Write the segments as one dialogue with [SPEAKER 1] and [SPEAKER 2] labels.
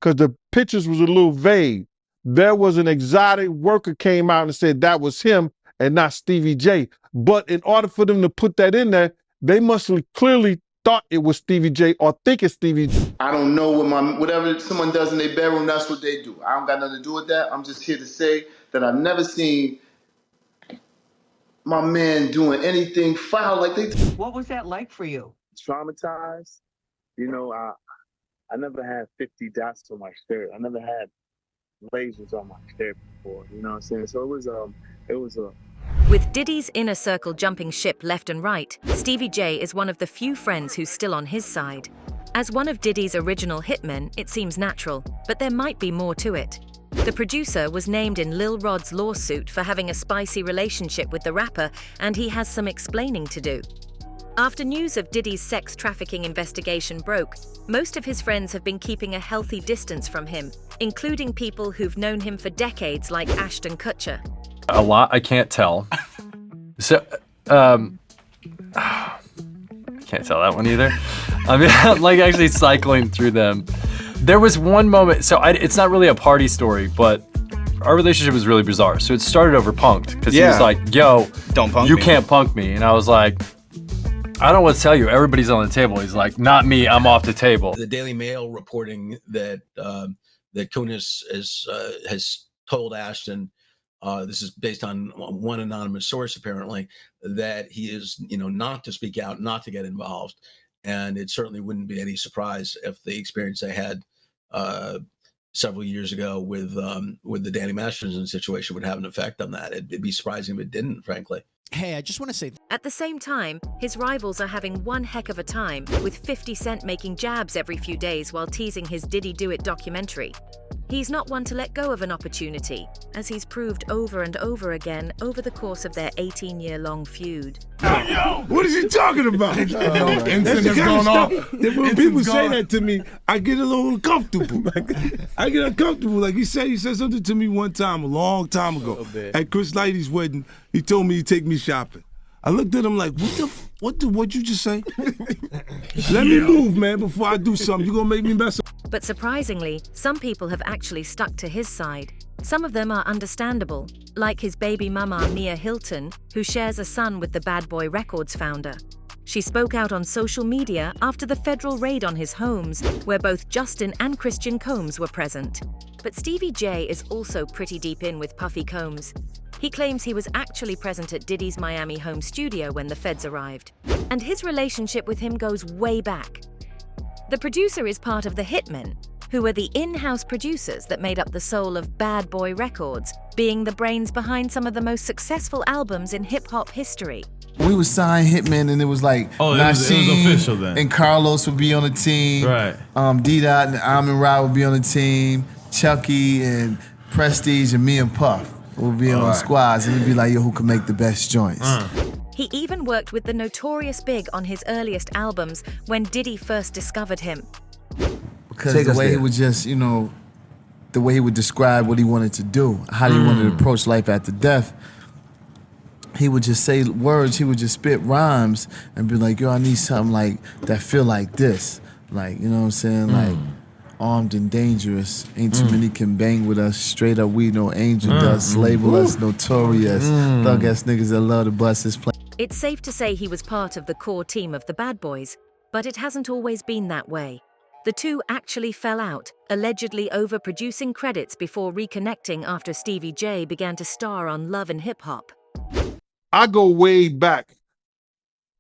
[SPEAKER 1] because the pictures was a little vague. There was an exotic worker came out and said that was him and not Stevie J. But in order for them to put that in there, they must have clearly thought it was Stevie J or think it's Stevie J.
[SPEAKER 2] I don't know whatever someone does in their bedroom, that's what they do. I don't got nothing to do with that. I'm just here to say that I've never seen my man doing anything foul like they.
[SPEAKER 3] What was that like for you?
[SPEAKER 4] Traumatized. You know, I never had 50 dots on my shirt. I never had lasers on my shirt before. You know what I'm saying? So it was a.
[SPEAKER 5] With Diddy's inner circle jumping ship left and right, Stevie J is one of the few friends who's still on his side. As one of Diddy's original hitmen, it seems natural, but there might be more to it. The producer was named in Lil Rod's lawsuit for having a spicy relationship with the rapper, and he has some explaining to do. After news of Diddy's sex trafficking investigation broke, most of his friends have been keeping a healthy distance from him, including people who've known him for decades like Ashton Kutcher.
[SPEAKER 6] A lot I can't tell. So, can't tell that one either. I mean, I'm like actually cycling through them. There was one moment, so it's not really a party story, but our relationship was really bizarre. So it started over punked, because he was like, yo,
[SPEAKER 7] don't punk
[SPEAKER 6] you
[SPEAKER 7] me.
[SPEAKER 6] can't punk me. And I was like, I don't know what to tell you. Everybody's on the table. He's like, not me, I'm off the table.
[SPEAKER 8] The Daily Mail reporting that that Kunis has told Ashton, this is based on one anonymous source apparently, that he is, not to speak out, not to get involved. And it certainly wouldn't be any surprise if the experience they had several years ago with the Danny Masterson situation would have an effect on that. It'd be surprising if it didn't, frankly.
[SPEAKER 9] Hey, I just want to say...
[SPEAKER 5] At the same time, his rivals are having one heck of a time, with 50 Cent making jabs every few days while teasing his Diddy Do It documentary. He's not one to let go of an opportunity, as he's proved over and over again over the course of their 18-year-long feud.
[SPEAKER 10] Yo, what is he talking about? Instant has gone off. When people say that to me, I get a little uncomfortable. I get uncomfortable. Like he said something to me one time, a long time ago, at Chris Lighty's wedding. He told me he'd take me shopping. I looked at him like, what'd you just say? Let me move, man, before I do something. You gonna make me mess up.
[SPEAKER 5] But surprisingly, some people have actually stuck to his side. Some of them are understandable, like his baby mama Mia Hilton, who shares a son with the Bad Boy Records founder. She spoke out on social media after the federal raid on his homes, where both Justin and Christian Combs were present. But Stevie J is also pretty deep in with Puffy Combs. He claims he was actually present at Diddy's Miami home studio when the feds arrived, and his relationship with him goes way back. The producer is part of the Hitmen, who are the in-house producers that made up the soul of Bad Boy Records, being the brains behind some of the most successful albums in hip-hop history.
[SPEAKER 11] We would sign Hitmen, and it was like
[SPEAKER 12] it was official then.
[SPEAKER 11] And Carlos would be on the team.
[SPEAKER 12] Right.
[SPEAKER 11] D-Dot and Amon Ra would be on the team. Chucky and Prestige and me and Puff would be on squads, and it'd be like, yo, who can make the best joints?
[SPEAKER 5] He even worked with the Notorious Big on his earliest albums when Diddy first discovered him.
[SPEAKER 11] Because the way he would just, the way he would describe what he wanted to do, how he wanted to approach life after death, he would just say words, he would just spit rhymes and be like, yo, I need something like that feel like this. Like, you know what I'm saying? Like, armed and dangerous. Ain't too many can bang with us. Straight up, we no angel dust. Label us notorious. Thug ass niggas that love to bust his plane.
[SPEAKER 5] It's safe to say he was part of the core team of the Bad Boys, but it hasn't always been that way. The two actually fell out, allegedly overproducing credits before reconnecting after Stevie J began to star on Love and Hip Hop.
[SPEAKER 1] I go way back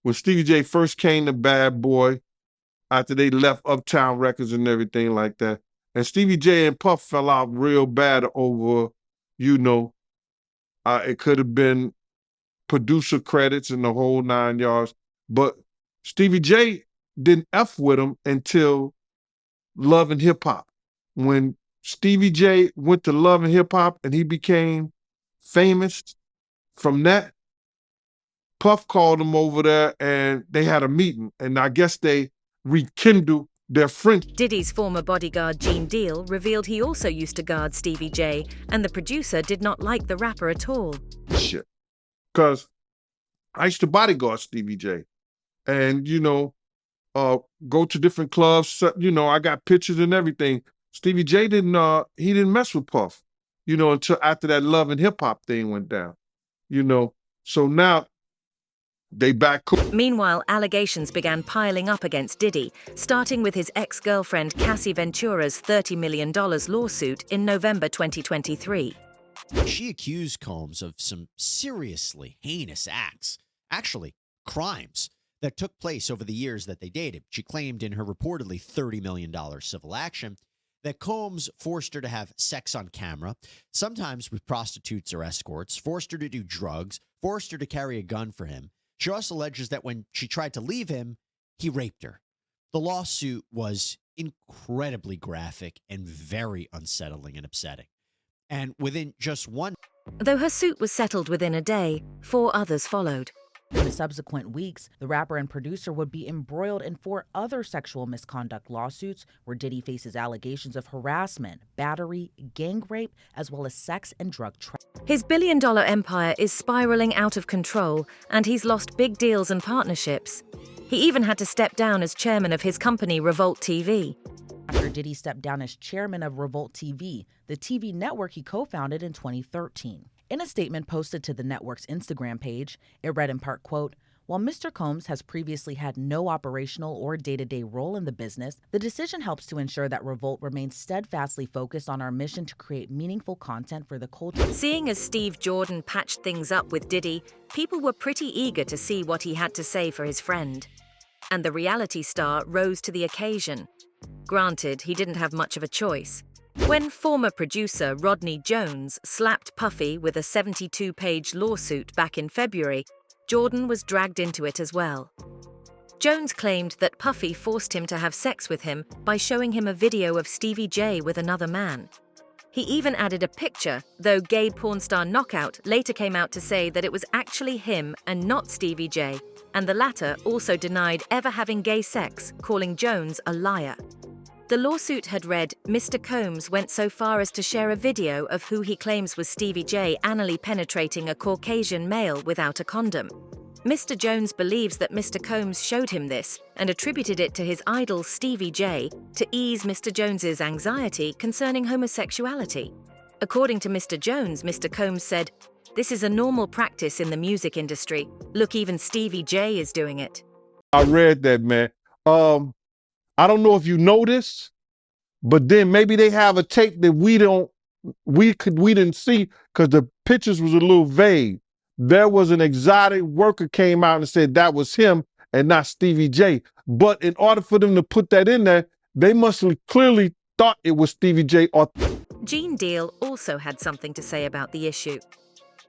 [SPEAKER 1] when Stevie J first came to Bad Boy, after they left Uptown Records and everything like that. And Stevie J and Puff fell out real bad over, it could have been producer credits and the whole 9 yards. But Stevie J didn't F with him until Love and Hip Hop. When Stevie J went to Love and Hip Hop and he became famous from that, Puff called him over there and they had a meeting. And I guess they rekindle their friendship.
[SPEAKER 5] Diddy's former bodyguard Gene Deal revealed he also used to guard Stevie J, and the producer did not like the rapper at all.
[SPEAKER 1] Shit. Because I used to bodyguard Stevie J. And, go to different clubs. I got pictures and everything. Stevie J didn't mess with Puff, until after that Love and Hip Hop thing went down, So now they back cool.
[SPEAKER 5] Meanwhile, allegations began piling up against Diddy, starting with his ex-girlfriend Cassie Ventura's $30 million lawsuit in November 2023.
[SPEAKER 3] She accused Combs of some seriously heinous acts, actually crimes, that took place over the years that they dated. She claimed in her reportedly $30 million civil action that Combs forced her to have sex on camera, sometimes with prostitutes or escorts, forced her to do drugs, forced her to carry a gun for him. She also alleges that when she tried to leave him, he raped her. The lawsuit was incredibly graphic and very unsettling and upsetting. And within just one...
[SPEAKER 5] Though her suit was settled within a day, 4 others followed.
[SPEAKER 7] In the subsequent weeks, the rapper and producer would be embroiled in 4 other sexual misconduct lawsuits where Diddy faces allegations of harassment, battery, gang rape, as well as sex and drug trafficking.
[SPEAKER 5] His billion-dollar empire is spiraling out of control, and he's lost big deals and partnerships. He even had to step down as chairman of his company, Revolt TV.
[SPEAKER 7] After Diddy stepped down as chairman of Revolt TV, the TV network he co-founded in 2013. In a statement posted to the network's Instagram page, it read in part, quote, "While Mr. Combs has previously had no operational or day-to-day role in the business, the decision helps to ensure that Revolt remains steadfastly focused on our mission to create meaningful content for the culture."
[SPEAKER 5] Seeing as Steve Jordan patched things up with Diddy, people were pretty eager to see what he had to say for his friend. And the reality star rose to the occasion. Granted, he didn't have much of a choice. When former producer Rodney Jones slapped Puffy with a 72-page lawsuit back in February, Jordan was dragged into it as well. Jones claimed that Puffy forced him to have sex with him by showing him a video of Stevie J with another man. He even added a picture, though gay porn star Knockout later came out to say that it was actually him and not Stevie J, and the latter also denied ever having gay sex, calling Jones a liar. The lawsuit had read, Mr. Combs went so far as to share a video of who he claims was Stevie J anally penetrating a Caucasian male without a condom. Mr. Jones believes that Mr. Combs showed him this and attributed it to his idol Stevie J to ease Mr. Jones's anxiety concerning homosexuality. According to Mr. Jones, Mr. Combs said, "This is a normal practice in the music industry. Look, even Stevie J is doing it."
[SPEAKER 1] I read that, man. I don't know if you noticed, but then maybe they have a tape that we didn't see because the pictures was a little vague. There was an exotic worker came out and said that was him and not Stevie J. But in order for them to put that in there, they must have clearly thought it was Stevie J.
[SPEAKER 5] Gene Deal also had something to say about the issue.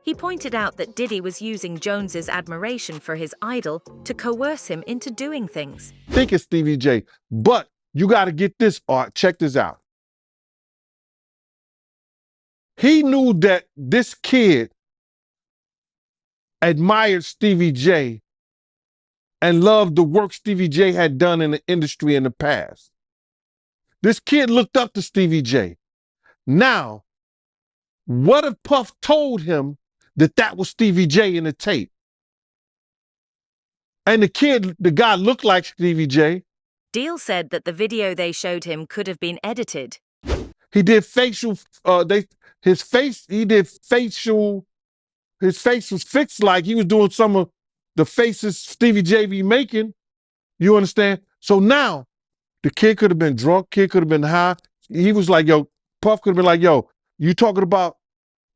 [SPEAKER 5] He pointed out that Diddy was using Jones's admiration for his idol to coerce him into doing things.
[SPEAKER 1] I think it's Stevie J, but you got to get this, Art. Check this out. He knew that this kid admired Stevie J and loved the work Stevie J had done in the industry in the past. This kid looked up to Stevie J. Now, what if Puff told him that was Stevie J in the tape? And the guy looked like Stevie J.
[SPEAKER 5] Deal said that the video they showed him could have been edited.
[SPEAKER 1] He did facial, his face was fixed like he was doing some of the faces Stevie J be making. You understand? So now, the kid could have been drunk, kid could have been high. He was like, yo, Puff could have been like, yo, you talking about,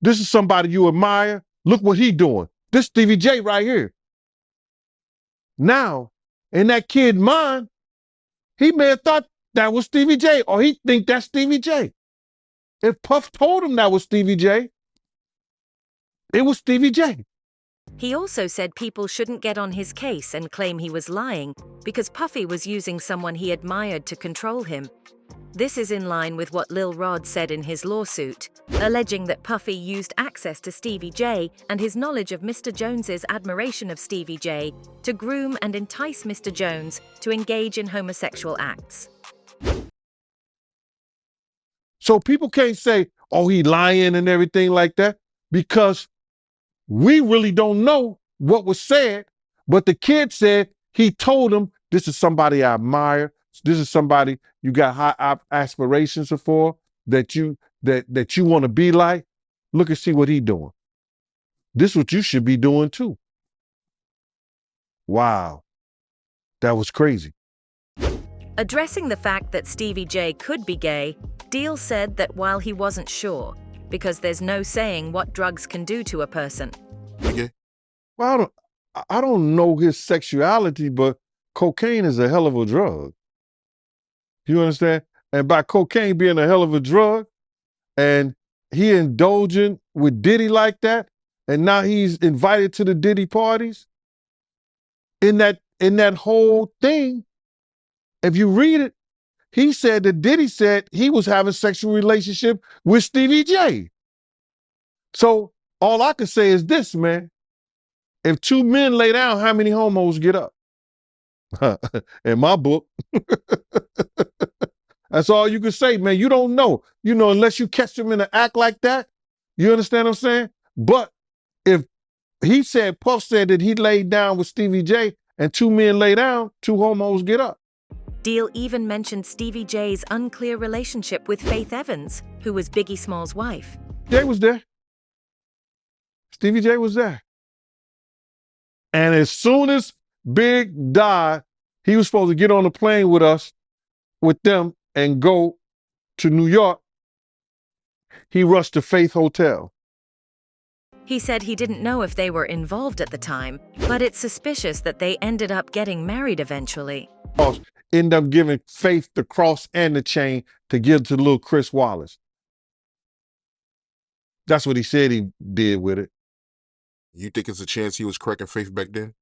[SPEAKER 1] this is somebody you admire? Look what he doing. This Stevie J right here. Now, in that kid's mind, he may have thought that was Stevie J, or he think that's Stevie J. If Puff told him that was Stevie J, it was Stevie J.
[SPEAKER 5] He also said people shouldn't get on his case and claim he was lying because Puffy was using someone he admired to control him. This is in line with what Lil Rod said in his lawsuit, alleging that Puffy used access to Stevie J and his knowledge of Mr. Jones's admiration of Stevie J to groom and entice Mr. Jones to engage in homosexual acts.
[SPEAKER 1] So people can't say, oh, he lying and everything like that, because we really don't know what was said, but the kid said he told him, this is somebody I admire, This is somebody you got high aspirations for, that you want to be like. Look and see what he doing. This is what you should be doing too. Wow. That was crazy.
[SPEAKER 5] Addressing the fact that Stevie J could be gay, Deal said that while he wasn't sure, because there's no saying what drugs can do to a person.
[SPEAKER 1] Okay. Well, I don't know his sexuality, but cocaine is a hell of a drug. You understand? And by cocaine being a hell of a drug, and he indulging with Diddy like that, and now he's invited to the Diddy parties. In that whole thing, if you read it, he said that Diddy said he was having sexual relationship with Stevie J. So all I can say is this, man. If two men lay down, how many homos get up? In my book. That's all you can say, man. You don't know. You know, unless you catch them in an act like that. You understand what I'm saying? But if he said, Puff said that he laid down with Stevie J and two men lay down, two homos get up.
[SPEAKER 5] Deal even mentioned Stevie J's unclear relationship with Faith Evans, who was Biggie Small's wife.
[SPEAKER 1] Jay was there. Stevie J was there. And as soon as Big died, he was supposed to get on a plane with us, with them, and go to New York. He rushed to Faith Hotel.
[SPEAKER 5] He said he didn't know if they were involved at the time, but it's suspicious that they ended up getting married eventually.
[SPEAKER 1] End up giving Faith the cross and the chain to give to little Chris Wallace. That's what he said he did with it.
[SPEAKER 9] You think it's a chance he was cracking Faith back then?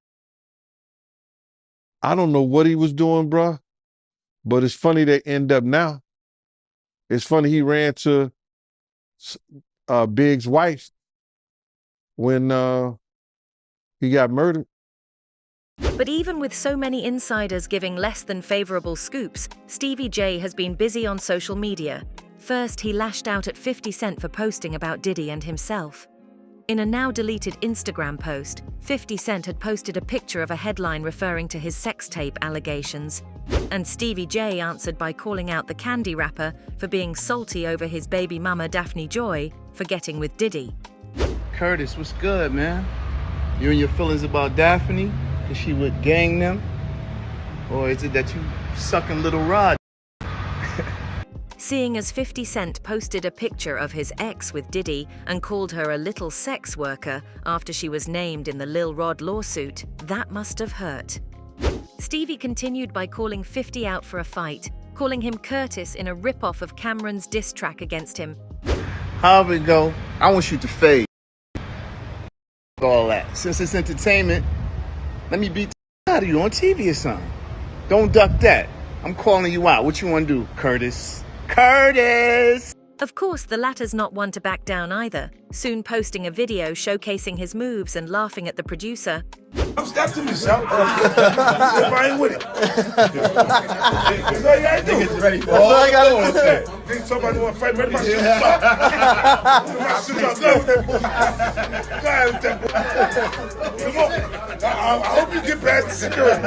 [SPEAKER 1] I don't know what he was doing, bruh, but it's funny they end up now. It's funny he ran to Big's wife when he got murdered.
[SPEAKER 5] But even with so many insiders giving less than favorable scoops, Stevie J has been busy on social media. First, he lashed out at 50 Cent for posting about Diddy and himself. In a now-deleted Instagram post, 50 Cent had posted a picture of a headline referring to his sex tape allegations. And Stevie J answered by calling out the candy rapper for being salty over his baby mama Daphne Joy for getting with Diddy.
[SPEAKER 13] Curtis, what's good, man? You and your feelings about Daphne? Is she with gang them? Or is it that you sucking Lil Rod?
[SPEAKER 5] Seeing as 50 Cent posted a picture of his ex with Diddy and called her a little sex worker after she was named in the Lil Rod lawsuit, that must have hurt. Stevie continued by calling 50 out for a fight, calling him Curtis in a rip-off of Cameron's diss track against him.
[SPEAKER 13] However it go, I want you to fade. All that. Since it's entertainment, let me beat the out of you on TV or something. Don't duck that. I'm calling you out. What you want to do, Curtis? Curtis!
[SPEAKER 5] Of course, the latter's not one to back down either, soon posting a video showcasing his moves and laughing at the producer.
[SPEAKER 10] Step to me, son. If I ain't with it. That's all you gotta do. Niggas ready for it. All I gotta do. Niggas somebody want to fight, ready my shit up. My shit up. Go ahead with that boy. Come on. I hope you get past the security.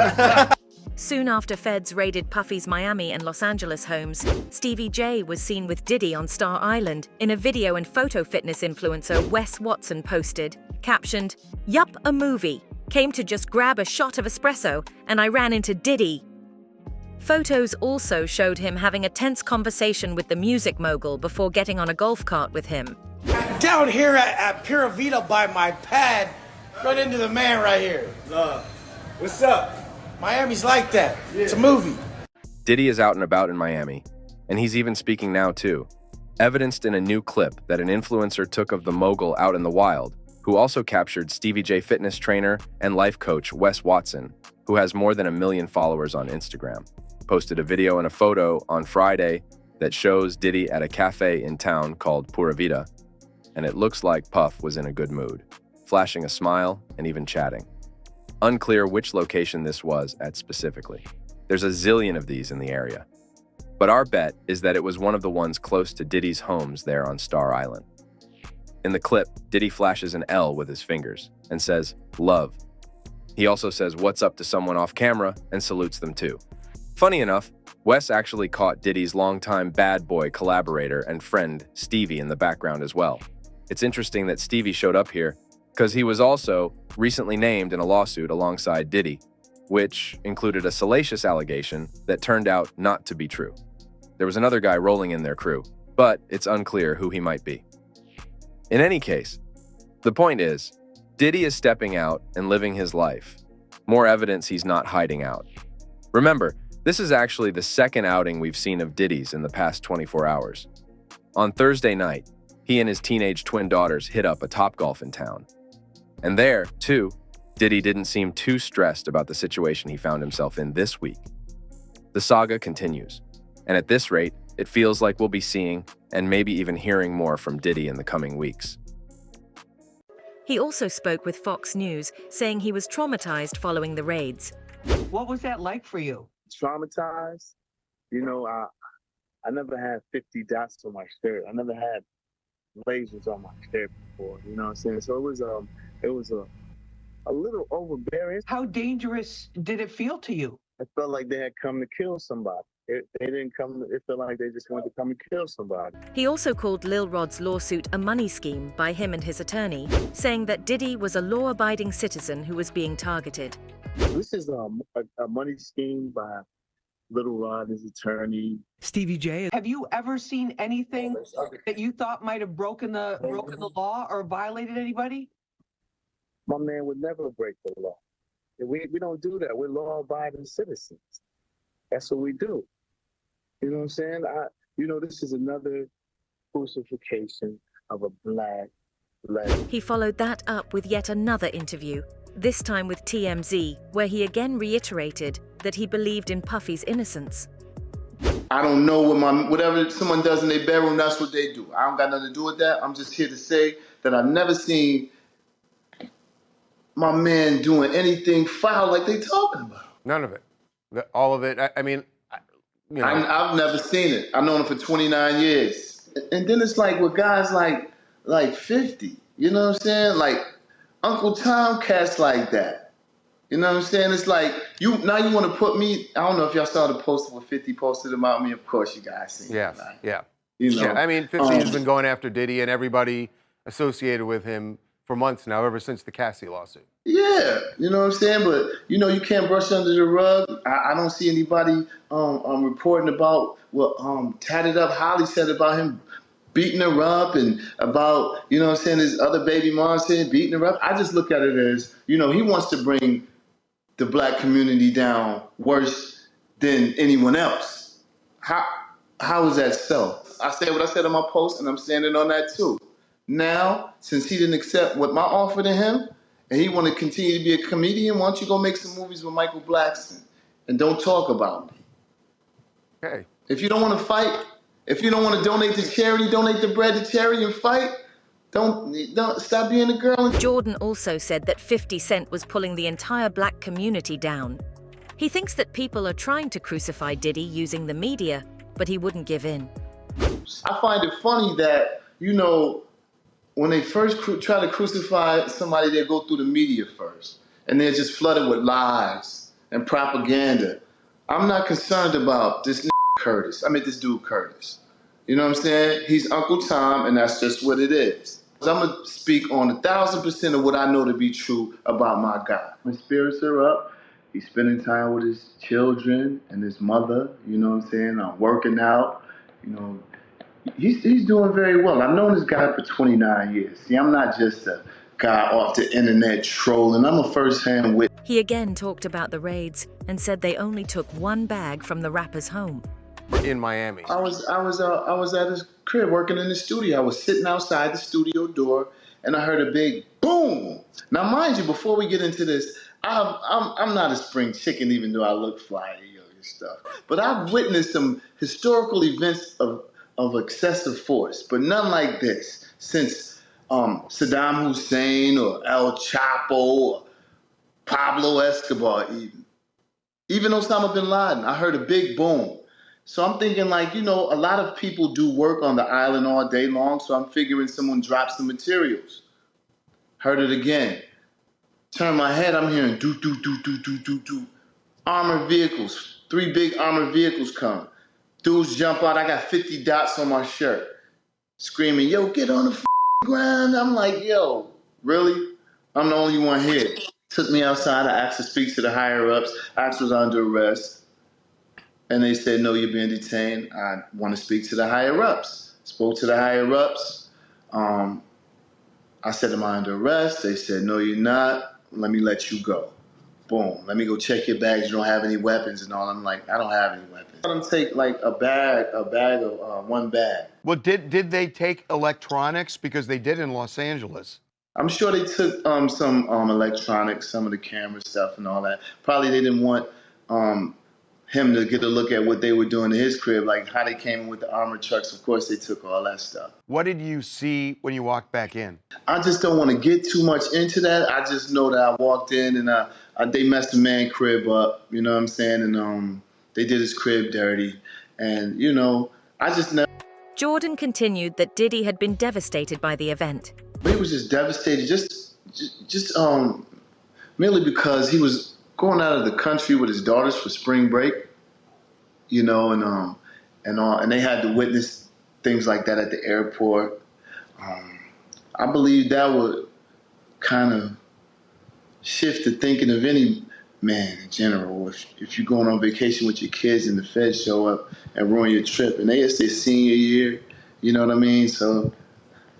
[SPEAKER 5] Soon after feds raided Puffy's Miami and Los Angeles homes, Stevie J was seen with Diddy on Star Island in a video and photo fitness influencer Wes Watson posted, captioned, "Yup, a movie. Came to just grab a shot of espresso and I ran into Diddy." Photos also showed him having a tense conversation with the music mogul before getting on a golf cart with him.
[SPEAKER 14] Down here at Pura Vida by my pad, right into the man right here. What's up? Miami's like that. Yeah. It's a movie.
[SPEAKER 15] Diddy is out and about in Miami, and he's even speaking now too, evidenced in a new clip that an influencer took of the mogul out in the wild, who also captured Stevie J fitness trainer and life coach Wes Watson, who has more than 1 million followers on Instagram, posted a video and a photo on Friday that shows Diddy at a cafe in town called Pura Vida, and it looks like Puff was in a good mood, flashing a smile and even chatting. Unclear which location this was at specifically. There's a zillion of these in the area. But our bet is that it was one of the ones close to Diddy's homes there on Star Island. In the clip, Diddy flashes an L with his fingers and says, "Love." He also says what's up to someone off camera and salutes them too. Funny enough, Wes actually caught Diddy's longtime bad boy collaborator and friend Stevie in the background as well. It's interesting that Stevie showed up here because he was also recently named in a lawsuit alongside Diddy, which included a salacious allegation that turned out not to be true. There was another guy rolling in their crew, but it's unclear who he might be. In any case, the point is, Diddy is stepping out and living his life. More evidence he's not hiding out. Remember, this is actually the second outing we've seen of Diddy's in the past 24 hours. On Thursday night, he and his teenage twin daughters hit up a Topgolf in town. And there, too, Diddy didn't seem too stressed about the situation he found himself in this week. The saga continues, and at this rate, it feels like we'll be seeing and maybe even hearing more from Diddy in the coming weeks.
[SPEAKER 5] He also spoke with Fox News, saying he was traumatized following the raids.
[SPEAKER 16] What was that like for you?
[SPEAKER 4] Traumatized? You know, I never had 50 dots on my shirt. I never had lasers on my shirt before. You know what I'm saying? So it was a little overbearing.
[SPEAKER 16] How dangerous did it feel to you?
[SPEAKER 4] I felt like they had come to kill somebody. They didn't come, it felt like they just wanted to come and kill somebody.
[SPEAKER 5] He also called Lil Rod's lawsuit a money scheme by him and his attorney, saying that Diddy was a law-abiding citizen who was being targeted.
[SPEAKER 4] This is a money scheme by Lil Rod, his attorney.
[SPEAKER 16] Stevie J. Have you ever seen anything that you thought might have broken the law or violated anybody?
[SPEAKER 4] My man would never break the law. We don't do that. We're law-abiding citizens. That's what we do. You know what I'm saying? This is another crucifixion of a black legend.
[SPEAKER 5] He followed that up with yet another interview, this time with TMZ, where he again reiterated that he believed in Puffy's innocence.
[SPEAKER 2] I don't know whatever someone does in their bedroom, that's what they do. I don't got nothing to do with that. I'm just here to say that I've never seen my man doing anything foul like they talking about.
[SPEAKER 17] None of it. All of it.
[SPEAKER 2] I've never seen it. I've known him for 29 years. And then it's like with guys like 50, you know what I'm saying? Like Uncle Tom cats like that. You know what I'm saying? It's like, you want to put me, I don't know if y'all saw the poster where 50 posted about me. Of course you guys seen it. Right?
[SPEAKER 17] Yeah.
[SPEAKER 2] You know?
[SPEAKER 17] Yeah, 50 has been going after Diddy and everybody associated with him for months now, ever since the Cassie lawsuit.
[SPEAKER 2] Yeah, you know what I'm saying? But, you can't brush under the rug. I don't see anybody reporting about what Tatted Up Holly said about him beating her up and about, his other baby mom saying beating her up. I just look at it as, he wants to bring the black community down worse than anyone else. How is that so? I said what I said on my post, and I'm standing on that too. Now, since he didn't accept what my offer to him, and he want to continue to be a comedian, why don't you go make some movies with Michael Blackson and don't talk about me?
[SPEAKER 17] Okay.
[SPEAKER 2] If you don't want to fight, if you don't want to donate to charity, donate the bread to charity and fight. Don't stop being a girl.
[SPEAKER 5] Jordan also said that 50 Cent was pulling the entire black community down. He thinks that people are trying to crucify Diddy using the media, but he wouldn't give in.
[SPEAKER 2] I find it funny that, when they first try to crucify somebody, they go through the media first. And they're just flooded with lies and propaganda. I'm not concerned about this this dude Curtis. You know what I'm saying? He's Uncle Tom, and that's just what it is. I'm going to speak on 1,000% of what I know to be true about my guy. My spirits are up. He's spending time with his children and his mother. You know what I'm saying? I'm working out. He's doing very well. I've known this guy for 29 years. See, I'm not just a guy off the internet trolling. I'm a first-hand witness.
[SPEAKER 5] He again talked about the raids and said they only took one bag from the rapper's home.
[SPEAKER 17] In Miami.
[SPEAKER 2] I was at his crib working in the studio. I was sitting outside the studio door, and I heard a big boom. Now, mind you, before we get into this, I'm not a spring chicken, even though I look fly and stuff. But I've witnessed some historical events of excessive force, but none like this since Saddam Hussein or El Chapo or Pablo Escobar even Osama bin Laden. I heard a big boom. So I'm thinking a lot of people do work on the island all day long, so I'm figuring someone dropped some materials. Heard it again. Turn my head, I'm hearing do. Armored vehicles 3 big armored vehicles come. Dudes jump out. I got 50 dots on my shirt, screaming, "Yo, get on the ground!" I'm like, "Yo, really? I'm the only one here." Took me outside. I asked to speak to the higher ups. I asked was under arrest, and they said, "No, you're being detained. I want to speak to the higher ups." Spoke to the higher ups. I said, "Am I under arrest?" They said, "No, you're not. Let me let you go." Boom. Let me go check your bags. You don't have any weapons and all. I'm like, I don't have any weapons. Let them take like a bag of one bag.
[SPEAKER 17] Well, did they take electronics? Because they did in Los Angeles.
[SPEAKER 2] I'm sure they took some electronics, some of the camera stuff and all that. Probably they didn't want him to get a look at what they were doing in his crib, like how they came in with the armored trucks. Of course, they took all that stuff.
[SPEAKER 17] What did you see when you walked back in?
[SPEAKER 2] I just don't want to get too much into that. I just know that I walked in and they messed the man crib up, you know what I'm saying? And they did his crib dirty. And, you know, I just never...
[SPEAKER 5] Jordan continued that Diddy had been devastated by the event.
[SPEAKER 2] He was just devastated, just merely because he was going out of the country with his daughters for spring break, you know, and they had to witness things like that at the airport. I believe that would kind of shift the thinking of any man in general. If you're going on vacation with your kids and the feds show up and ruin your trip, and it's their senior year, you know what I mean? So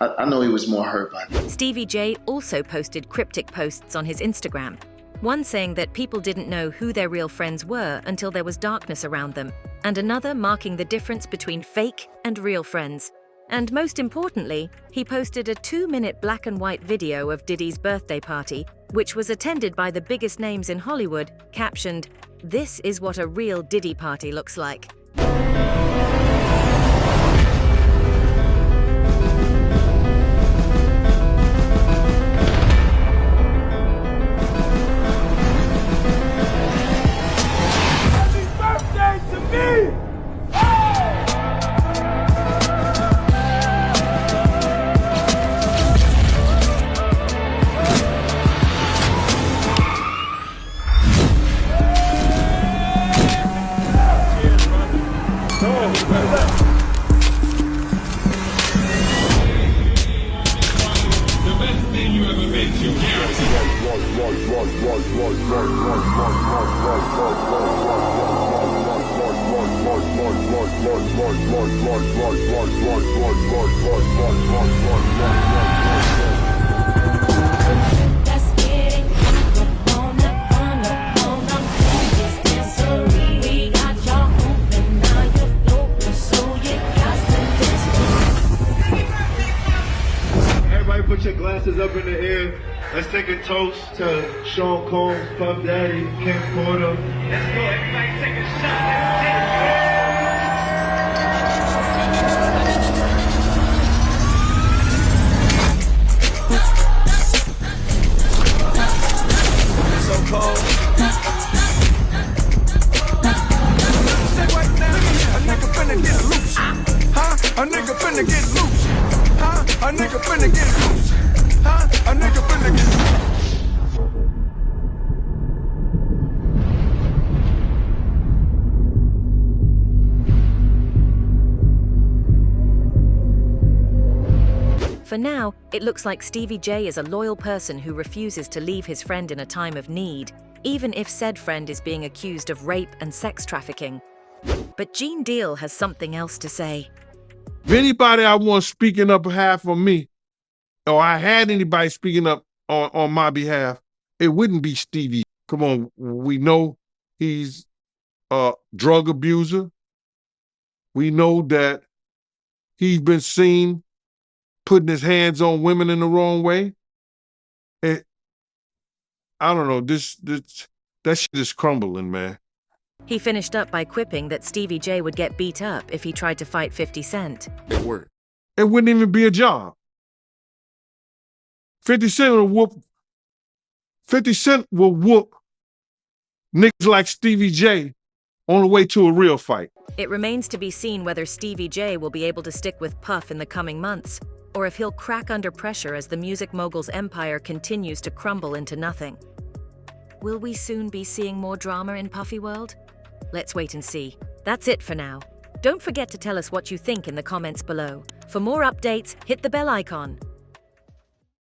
[SPEAKER 2] I know he was more hurt by that.
[SPEAKER 5] Stevie J also posted cryptic posts on his Instagram. One saying that people didn't know who their real friends were until there was darkness around them, and another marking the difference between fake and real friends. And most importantly, he posted a 2-minute black and white video of Diddy's birthday party, which was attended by the biggest names in Hollywood, captioned, "This is what a real Diddy party looks like."
[SPEAKER 18] Everybody put your glasses up in the air. Let's take a toast to Sean Combs, Puff Daddy, King Porter. Let's go, everybody take a shot. So cold. Say right now, a nigga finna get loose. Huh? A nigga finna get loose. Huh? A nigga finna get loose. Huh? A nigga finna get loose.
[SPEAKER 5] For now, it looks like Stevie J is a loyal person who refuses to leave his friend in a time of need, even if said friend is being accused of rape and sex trafficking. But Gene Deal has something else to say.
[SPEAKER 1] If anybody I want speaking up behalf of me, or I had anybody speaking up on my behalf, it wouldn't be Stevie. Come on, we know he's a drug abuser. We know that he's been seen putting his hands on women in the wrong way. And I don't know, that shit is crumbling, man.
[SPEAKER 5] He finished up by quipping that Stevie J would get beat up if he tried to fight 50 Cent.
[SPEAKER 1] It worked. It wouldn't even be a job. 50 Cent will whoop niggas like Stevie J on the way to a real fight.
[SPEAKER 5] It remains to be seen whether Stevie J will be able to stick with Puff in the coming months, or if he'll crack under pressure as the music mogul's empire continues to crumble into nothing. Will we soon be seeing more drama in Puffy World? Let's wait and see. That's it for now. Don't forget to tell us what you think in the comments below. For more updates, hit the bell icon.